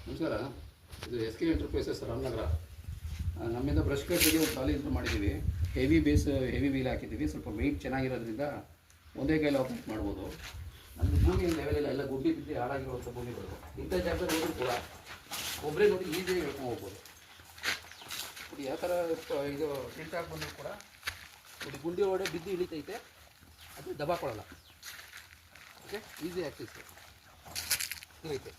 ನಮಸ್ಕಾರ. ಇದು SK enterprises Ramanagara. ನಮ್ಮಿಂದ ಬ್ರಷ್ ಕಟ್ಟಿಗೆ ಒಂದು ಟ್ರಾಲಿ ಇಂಟ್ರೂ ಮಾಡಿದ್ದೀವಿ. ಹೆವಿ ವೀಲ್ ಹಾಕಿದ್ದೀವಿ. ಸ್ವಲ್ಪ ವೆಯ್ಟ್ ಚೆನ್ನಾಗಿರೋದ್ರಿಂದ ಒಂದೇ ಕೈಯಲ್ಲಿ ಆಪ್ರೇಟ್ ಮಾಡ್ಬೋದು. ನಮ್ಮದು ಭೂಮಿ ಲೆವೆಲ್ ಎಲ್ಲ ಗುಡ್ಡಿ ಬಿದ್ದು ಹಾಳಾಗಿರುವಂಥ ಭೂಮಿಗಳು. ಇಂಥ ಜಾಗದಲ್ಲಿ ಹೋದರೂ ಕೂಡ ಒಬ್ಬರೇ ನೋಡಿ ಈಸಿಯಾಗಿ ಹೇಳ್ಕೊಂಡು ಹೋಗ್ಬೋದು. ನೋಡಿ ಯಾವ ಥರ ಇದು ಟಿಲ್ಟ್ ಆಗಿ ಬಂದರೂ ಕೂಡ ನೋಡಿ ಗುಂಡಿ ಒಳಗಡೆ ಬಿದ್ದು ಇಳಿತೈತೆ, ಅದು ದಬಾಕೊಳ್ಳಲ್ಲ. ಓಕೆ, ಈಸಿ ಆಕ್ಸಿಸ್ ಇದೈತೆ.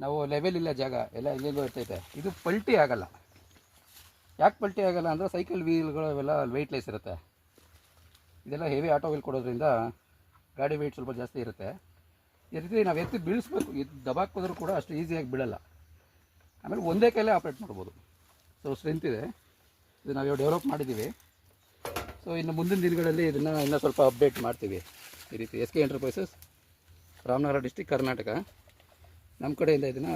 ನಾವು ಲೆವೆಲ್ ಇಲ್ಲ, ಜಾಗ ಎಲ್ಲ ಎಲ್ಲಿಂದೋ ಇರ್ತೈತೆ. ಇದು ಪಲ್ಟಿ ಆಗಲ್ಲ. ಯಾಕೆ ಪಲ್ಟಿ ಆಗಲ್ಲ ಅಂದರೆ ಸೈಕಲ್ ವೀಲ್ಗಳು ಅವೆಲ್ಲ ವೆಯ್ಟ್ಲೆಸ್ ಇರುತ್ತೆ. ಇದೆಲ್ಲ ಹೆವಿ ಆಟೋ ವೀಲ್ ಕೊಡೋದ್ರಿಂದ ಗಾಡಿ ವೆಯ್ಟ್ ಸ್ವಲ್ಪ ಜಾಸ್ತಿ ಇರುತ್ತೆ. ಈ ರೀತಿ ನಾವು ಎತ್ತಿ ಬೀಳಿಸ್ಬೇಕು. ಇದು ದಬಾಕೋದ್ರೂ ಕೂಡ ಅಷ್ಟು ಈಸಿಯಾಗಿ ಬೀಳಲ್ಲ. ಆಮೇಲೆ ಒಂದೇ ಕೈಲೇ ಆಪ್ರೇಟ್ ಮಾಡ್ಬೋದು. ಸೊ ಸ್ಟ್ರೆಂತ್ ಇದೆ. ಇದು ನಾವು ಡೆವಲಪ್ ಮಾಡಿದ್ದೀವಿ. ಸೊ ಇನ್ನು ಮುಂದಿನ ದಿನಗಳಲ್ಲಿ ಇದನ್ನು ಇನ್ನೂ ಸ್ವಲ್ಪ ಅಪ್ಡೇಟ್ ಮಾಡ್ತೀವಿ. ಈ ರೀತಿ SK enterprises Ramanagara district, Karnataka. ನಮ್ಮ ಕಡೆಯಿಂದ ಇದನ್ನು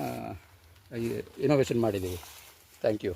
ಇನೋವೇಷನ್ ಮಾಡಿದ್ದೀವಿ. Thank you.